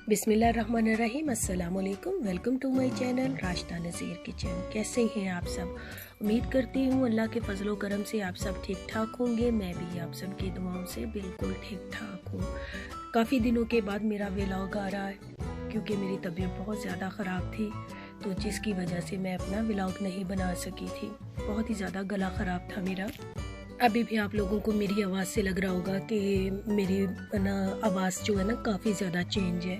बिस्मिल्लाहिर्रहमानिर्रहीम। अस्सलाम वालेकुम। Welcome to my channel Rashida Nazeer kitchen. कैसे हैं आप सब? उम्मीद करती हूँ अल्लाह के फजलो करम से आप सब ठीक ठाक होंगे। मैं भी आप सब की दुआओं से बिल्कुल ठीक ठाक हूँ। काफ़ी दिनों के बाद मेरा व्लॉग आ रहा है क्योंकि मेरी तबीयत बहुत ज़्यादा ख़राब थी, तो जिसकी वजह से मैं अपना व्लॉग नहीं बना सकी थी। बहुत ही ज़्यादा गला ख़राब था मेरा। अभी भी आप लोगों को मेरी आवाज़ से लग रहा होगा कि मेरी ना आवाज़ जो है ना काफ़ी ज़्यादा चेंज है।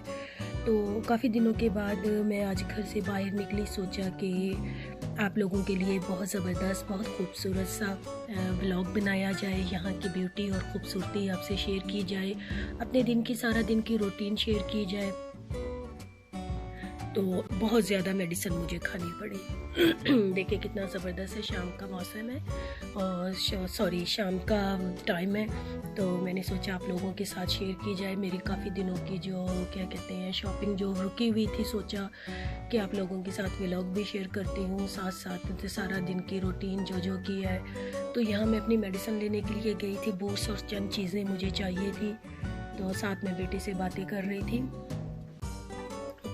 तो काफ़ी दिनों के बाद मैं आज घर से बाहर निकली, सोचा कि आप लोगों के लिए बहुत ज़बरदस्त, बहुत खूबसूरत सा व्लॉग बनाया जाए, यहाँ की ब्यूटी और ख़ूबसूरती आपसे शेयर की जाए, अपने दिन की सारा दिन की रूटीन शेयर की जाए। तो बहुत ज़्यादा मेडिसिन मुझे खानी पड़ी। देखिए कितना ज़बरदस्त है, शाम का मौसम है और शाम का टाइम है, तो मैंने सोचा आप लोगों के साथ शेयर की जाए मेरी काफ़ी दिनों की जो क्या कहते हैं शॉपिंग जो रुकी हुई थी। सोचा कि आप लोगों के साथ व्लॉग भी शेयर करती हूँ, साथ साथ सारा दिन की रूटीन जो की है। तो यहाँ मैं अपनी मेडिसिन लेने के लिए गई थी, बूट्स और चंद चीज़ें मुझे चाहिए थी, तो साथ में बेटे से बातें कर रही थी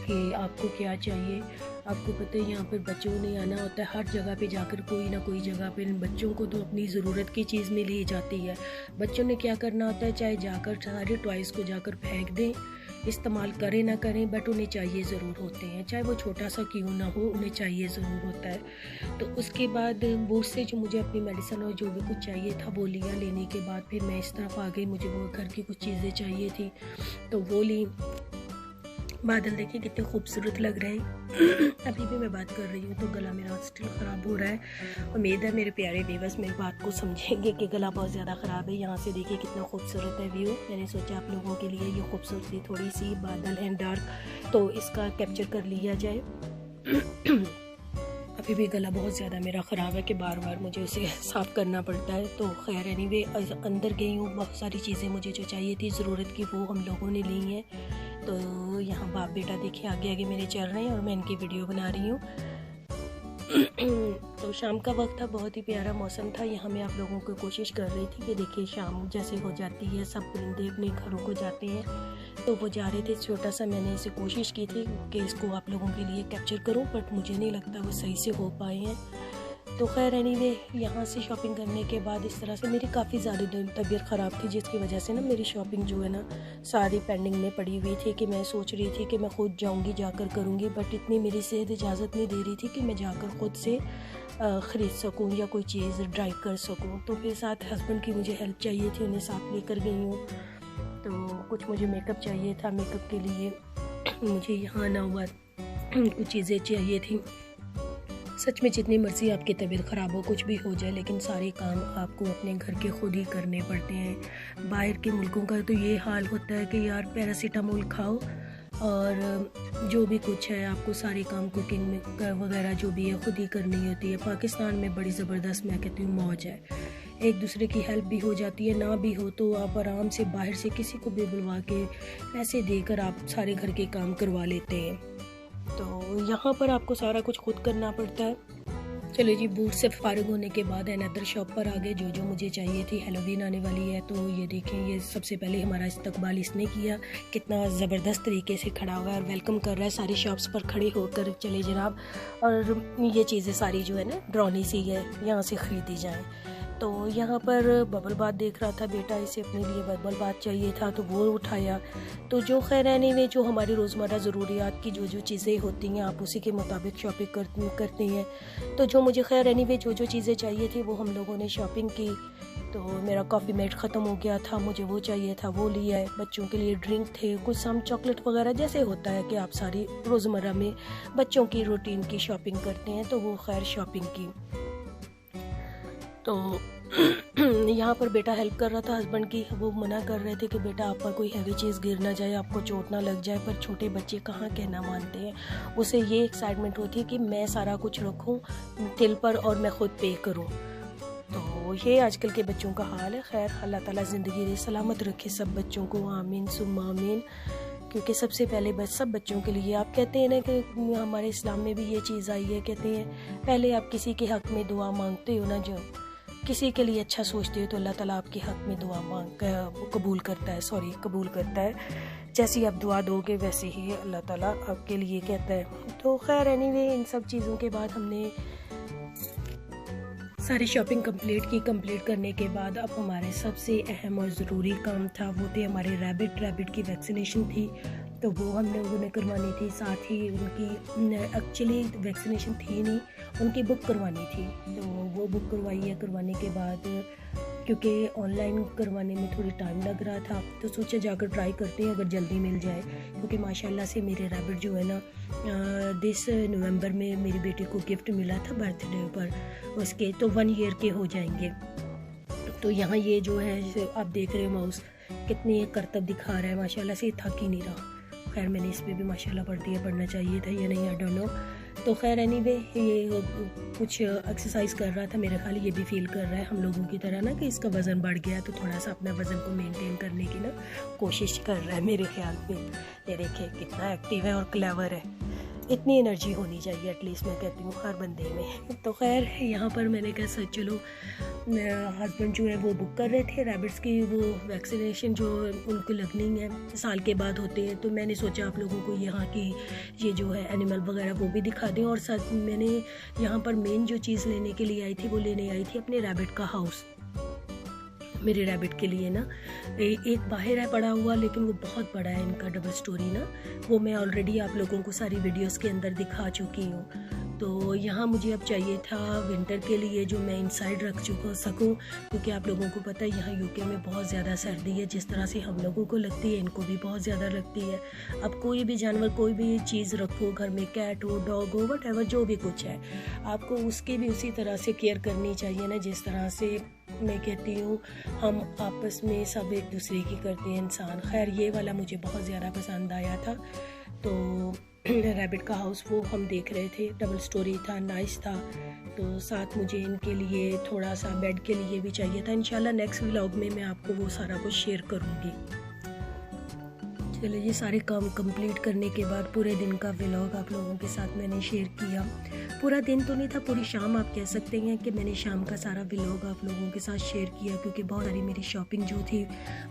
कि आपको क्या चाहिए। आपको पता है यहाँ पर बच्चों ने आना होता है, हर जगह पे जाकर कोई ना कोई जगह पे बच्चों को तो अपनी ज़रूरत की चीज़ मिल ही जाती है। बच्चों ने क्या करना होता है, चाहे जाकर सारे टॉयज़ को जाकर फेंक दें, इस्तेमाल करें ना करें, बट उन्हें चाहिए ज़रूर होते हैं, चाहे वो छोटा सा क्यों ना हो, उन्हें चाहिए ज़रूर होता है। तो उसके बाद बूट से जो मुझे अपनी मेडिसिन और जो भी कुछ चाहिए था वो लिया। लेने के बाद फिर मैं इस तरफ आ गई, मुझे वो घर की कुछ चीज़ें चाहिए थी तो वो ली। बादल देखिए कितने खूबसूरत लग रहे हैं। अभी भी मैं बात कर रही हूँ तो गला मेरा स्टिल ख़राब हो रहा है। उम्मीद है मेरे प्यारे व्यूअर्स मेरी बात को समझेंगे कि गला बहुत ज़्यादा ख़राब है। यहाँ से देखिए कितना खूबसूरत है व्यू। मैंने सोचा आप लोगों के लिए ये खूबसूरती थोड़ी सी बादल हैं डार्क, तो इसका कैप्चर कर लिया जाए। अभी भी गला बहुत ज़्यादा मेरा ख़राब है कि बार बार मुझे उसे साफ़ करना पड़ता है। तो खैर एनीवे अंदर गई हूँ, बहुत सारी चीज़ें मुझे जो चाहिए थी ज़रूरत की वो हम लोगों ने ली हैं। तो यहाँ बाप बेटा देखिए आगे आगे मेरे चल रहे हैं और मैं इनकी वीडियो बना रही हूँ। तो शाम का वक्त था, बहुत ही प्यारा मौसम था। यहाँ मैं आप लोगों को कोशिश कर रही थी कि देखिए शाम जैसे हो जाती है, सब परिंदे अपने घरों को जाते हैं, तो वो जा रहे थे। छोटा सा मैंने इसे कोशिश की थी कि इसको आप लोगों के लिए कैप्चर करूं, बट मुझे नहीं लगता वो सही से हो पाए हैं। तो खैर एनीवे यहाँ से शॉपिंग करने के बाद इस तरह से मेरी काफ़ी ज़्यादा तबीयत ख़राब थी, जिसकी वजह से ना मेरी शॉपिंग जो है ना सारी पेंडिंग में पड़ी हुई थी कि मैं सोच रही थी कि मैं ख़ुद जाऊँगी, जाकर करूँगी, बट इतनी मेरी सेहत इजाज़त नहीं दे रही थी कि मैं जाकर ख़ुद से ख़रीद सकूँ या कोई चीज़ ड्राइव कर सकूँ। तो फिर साथ हस्बैंड की मुझे हेल्प चाहिए थी, उन्हें साथ लेकर गई हूँ। तो कुछ मुझे मेकअप चाहिए था, मेकअप के लिए मुझे यहाँ आना हुआ, कुछ चीज़ें चाहिए थी। सच में जितनी मर्ज़ी आपकी तबीयत ख़राब हो, कुछ भी हो जाए, लेकिन सारे काम आपको अपने घर के खुद ही करने पड़ते हैं। बाहर के मुल्कों का तो ये हाल होता है कि यार पैरासीटामोल खाओ और जो भी कुछ है आपको सारे काम कुकिंग में वगैरह जो भी है खुद ही करनी होती है। पाकिस्तान में बड़ी ज़बरदस्त मैं कहती हूँ मौज है, एक दूसरे की हेल्प भी हो जाती है, ना भी हो तो आप आराम से बाहर से किसी को भी बुलवा के पैसे देकर आप सारे घर के काम करवा लेते हैं। तो यहाँ पर आपको सारा कुछ खुद करना पड़ता है। चलो जी, बूट से फारिग होने के बाद अनदर शॉप पर आ गए, जो मुझे चाहिए थी। हैलोवीन आने वाली है, तो ये देखें, ये सबसे पहले हमारा इस्तकबाल इसने किया, कितना ज़बरदस्त तरीके से खड़ा हुआ है और वेलकम कर रहा है। सारी शॉप्स पर खड़े होकर चले जनाब, और ये चीज़ें सारी जो है ना ड्रॉनी सी है, यहाँ से ख़रीदी जाएँ। तो यहाँ पर बबल बात देख रहा था बेटा, इसे अपने लिए बबल बात चाहिए था तो वो उठाया। तो जो खैर एनीवे जो हमारी रोज़मर्रा ज़रूरियात की जो चीज़ें होती हैं आप उसी के मुताबिक शॉपिंग करते हैं। तो जो मुझे खैर एनीवे जो चीज़ें चाहिए थी वो हम लोगों ने शॉपिंग की। तो मेरा कॉफ़ी मेट ख़त्म हो गया था, मुझे वो चाहिए था, वो लिया है। बच्चों के लिए ड्रिंक थे, कुछ सम चॉकलेट वगैरह, जैसे होता है कि आप सारी रोज़मर्रा में बच्चों की रूटीन की शॉपिंग करते हैं, तो वो खैर शॉपिंग की। तो यहाँ पर बेटा हेल्प कर रहा था हस्बैंड की, वो मना कर रहे थे कि बेटा आप पर कोई हैवी चीज़ गिर ना जाए, आपको चोट ना लग जाए, पर छोटे बच्चे कहाँ कहना मानते हैं। उसे ये एक्साइटमेंट होती है कि मैं सारा कुछ रखूँ तिल पर और मैं ख़ुद पे करूँ। तो ये आजकल के बच्चों का हाल है। खैर अल्लाह ताला ज़िंदगी दे, सलामत रखे सब बच्चों को, आमीन सुम्मा आमीन। क्योंकि सबसे पहले सब बच्चों के लिए आप कहते हैं ना कि हमारे इस्लाम में भी ये चीज़ आई है, कहते हैं पहले आप किसी के हक़ में दुआ मांगते हो ना, जो किसी के लिए अच्छा सोचते हो तो अल्लाह ताला आपके हक़ में दुआ कबूल करता है। जैसी आप दुआ दोगे वैसे ही अल्लाह ताला आपके लिए कहता है। तो खैर एनीवे, इन सब चीज़ों के बाद हमने सारी शॉपिंग कंप्लीट करने के बाद अब हमारे सबसे अहम और ज़रूरी काम था वो थे हमारे रैबिट की वैक्सीनेशन थी। तो वो हम लोगों ने करवानी थी। साथ ही उनकी एक्चुअली वैक्सीनेशन थी नहीं, उनकी बुक करवानी थी। तो वो बुक करवाई है। करवाने के बाद क्योंकि ऑनलाइन करवाने में थोड़ी टाइम लग रहा था तो सोचा जाकर ट्राई करते हैं अगर जल्दी मिल जाए, क्योंकि माशाल्लाह से मेरे रैबिट जो है ना 10 नवंबर में मेरी बेटी को गिफ्ट मिला था बर्थडे पर उसके, तो 1 ईयर के हो जाएंगे। तो यहाँ ये जो है आप देख रहे हो माउस कितनी करतब दिखा रहा है, माशाल्लाह से थक ही नहीं रहा। खैर मैंने इस पर भी माशाल्लाह पढ़ दिया, पढ़ना चाहिए था या नहीं आई डोंट नो। तो खैर एनीवे ये कुछ एक्सरसाइज कर रहा था, मेरे ख्याल ये भी फील कर रहा है हम लोगों की तरह ना कि इसका वज़न बढ़ गया, तो थोड़ा सा अपना वज़न को मेंटेन करने की ना कोशिश कर रहा है मेरे ख्याल में। ये देखिए कितना एक्टिव है और क्लेवर है। इतनी एनर्जी होनी चाहिए एटलीस्ट, मैं कहती हूँ हर बंदे में। तो खैर यहाँ पर मैंने कहा चलो, हस्बैंड जो है वो बुक कर रहे थे रैबिट्स की वो वैक्सीनेशन जो उनको लगनी है साल के बाद होते हैं। तो मैंने सोचा आप लोगों को यहाँ की ये जो है एनिमल वगैरह वो भी दिखा दें। और साथ मैंने यहाँ पर मेन जो चीज़ लेने के लिए आई थी वो लेने आई थी अपने रैबिट का हाउस। मेरे रैबिट के लिए ना एक बाहर है पड़ा हुआ, लेकिन वो बहुत बड़ा है इनका डबल स्टोरी ना, वो मैं ऑलरेडी आप लोगों को सारी वीडियोस के अंदर दिखा चुकी हूँ। तो यहाँ मुझे अब चाहिए था विंटर के लिए जो मैं इनसाइड रख सकूँ, क्योंकि आप लोगों को पता है यहाँ यूके में बहुत ज़्यादा सर्दी है। जिस तरह से हम लोगों को लगती है इनको भी बहुत ज़्यादा लगती है। अब कोई भी जानवर कोई भी चीज़ रखो घर में, कैट हो डॉग हो वटएवर जो भी कुछ है, आपको उसकी भी उसी तरह से केयर करनी चाहिए ना जिस तरह से मैं कहती हूँ हम आपस में सब एक दूसरे की करते हैं इंसान। खैर ये वाला मुझे बहुत ज़्यादा पसंद आया था। तो रैबिट का हाउस वो हम देख रहे थे, डबल स्टोरी था, नाइस था। तो साथ मुझे इनके लिए थोड़ा सा बेड के लिए भी चाहिए था। इंशाल्लाह नेक्स्ट व्लॉग में मैं आपको वो सारा कुछ शेयर करूँगी। चलिए ये सारे काम कंप्लीट करने के बाद पूरे दिन का व्लॉग आप लोगों के साथ मैंने शेयर किया। पूरा दिन तो नहीं था, पूरी शाम आप कह सकते हैं कि मैंने शाम का सारा व्लॉग आप लोगों के साथ शेयर किया, क्योंकि बहुत सारी मेरी शॉपिंग जो थी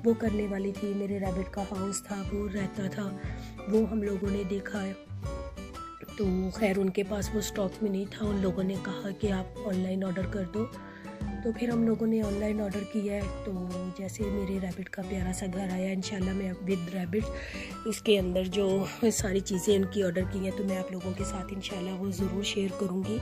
वो करने वाली थी। मेरे रैबिट का हाउस था वो रहता था, वो हम लोगों ने देखा है। तो खैर उनके पास वो स्टॉक में नहीं था, उन लोगों ने कहा कि आप ऑनलाइन ऑर्डर कर दो। तो फिर हम लोगों ने ऑनलाइन ऑर्डर किया है। तो जैसे मेरे रैबिट का प्यारा सा घर आया, इंशाल्लाह मैं विद रैबिट इसके अंदर जो सारी चीज़ें इनकी ऑर्डर की हैं तो मैं आप लोगों के साथ इंशाल्लाह वो ज़रूर शेयर करूँगी।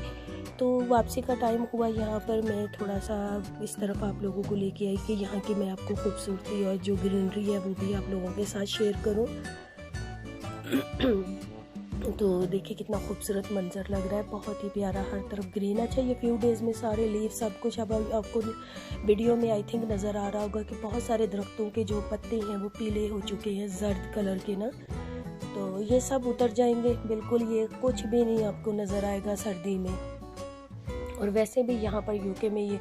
तो वापसी का टाइम हुआ, यहाँ पर मैं थोड़ा सा इस तरफ आप लोगों को लेके आई कि यहाँ की मैं आपको खूबसूरती और जो ग्रीनरी है वो भी आप लोगों के साथ शेयर करूँ। तो देखिए कितना खूबसूरत मंजर लग रहा है, बहुत ही प्यारा, हर तरफ ग्रीन। अच्छा ये फ्यू डेज़ में सारे लीव सब कुछ अब आपको वीडियो में आई थिंक नज़र आ रहा होगा कि बहुत सारे दरख्तों के जो पत्ते हैं वो पीले हो चुके हैं, जर्द कलर के ना। तो ये सब उतर जाएंगे बिल्कुल, ये कुछ भी नहीं आपको नज़र आएगा सर्दी में। और वैसे भी यहाँ पर यूके में ये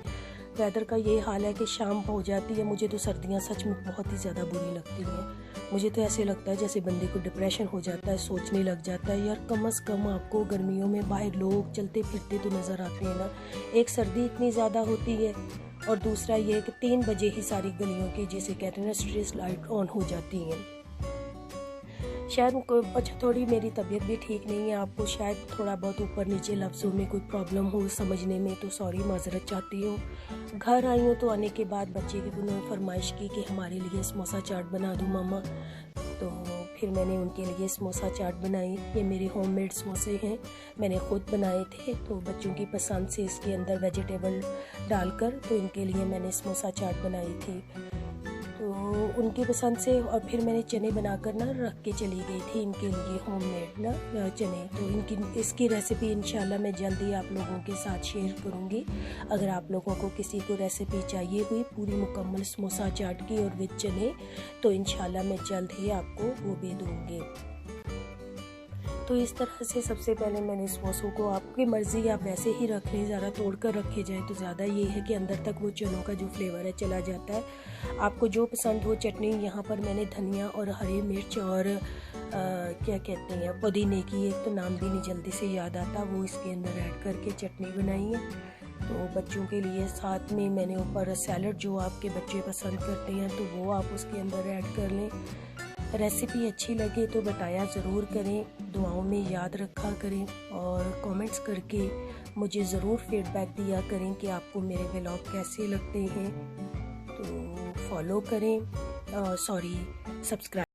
वेदर का ये हाल है कि शाम हो जाती है। मुझे तो सर्दियाँ सच में बहुत ही ज़्यादा बुरी लगती हैं। मुझे तो ऐसे लगता है जैसे बंदे को डिप्रेशन हो जाता है, सोचने लग जाता है यार कम से कम आपको गर्मियों में बाहर लोग चलते फिरते तो नज़र आते हैं ना। एक सर्दी इतनी ज़्यादा होती है और दूसरा ये कि 3 बजे ही सारी गलियों की जैसे कहते हैं ना स्ट्रीट लाइट ऑन हो जाती हैं। शायद अच्छा थोड़ी मेरी तबीयत भी ठीक नहीं है, आपको शायद थोड़ा बहुत ऊपर नीचे लफ्ज़ों में कोई प्रॉब्लम हो समझने में, तो सॉरी माजरत चाहती हूँ। घर आई हूँ तो आने के बाद बच्चे की उन्होंने फरमाइश की कि हमारे लिए समोसा चाट बना दूँ मामा। तो फिर मैंने उनके लिए समोसा चाट बनाई। ये मेरे होममेड समोसे हैं, मैंने ख़ुद बनाए थे। तो बच्चों की पसंद से इसके अंदर वेजिटेबल डालकर तो इनके लिए मैंने समोसा चाट बनाई थी, तो उनकी पसंद से। और फिर मैंने चने बनाकर ना रख के चली गई थी इनके लिए होममेड ना चने। तो इसकी रेसिपी इंशाल्लाह मैं जल्दी आप लोगों के साथ शेयर करूँगी। अगर आप लोगों को किसी को रेसिपी चाहिए हुई पूरी मुकम्मल समोसा चाट की और विद चने, तो इंशाल्लाह मैं जल्द ही आपको वो भी दूँगी। तो इस तरह से सबसे पहले मैंने समोसों को, आपकी मर्ज़ी आप वैसे ही रख लें, ज़्यादा तोड़ कर रखे जाए तो ज़्यादा ये है कि अंदर तक वो चनों का जो फ्लेवर है चला जाता है। आपको जो पसंद हो चटनी, यहाँ पर मैंने धनिया और हरी मिर्च और क्या कहते हैं पुदीने की, एक तो नाम भी नहीं जल्दी से याद आता, वो इसके अंदर ऐड करके चटनी बनाई है। तो बच्चों के लिए साथ में मैंने ऊपर सैलड जो आपके बच्चे पसंद करते हैं तो वो आप उसके अंदर ऐड कर लें। रेसिपी अच्छी लगे तो बताया ज़रूर करें, दुआओं में याद रखा करें और कमेंट्स करके मुझे ज़रूर फीडबैक दिया करें कि आपको मेरे व्लॉग कैसे लगते हैं। तो फॉलो करें, सब्सक्राइब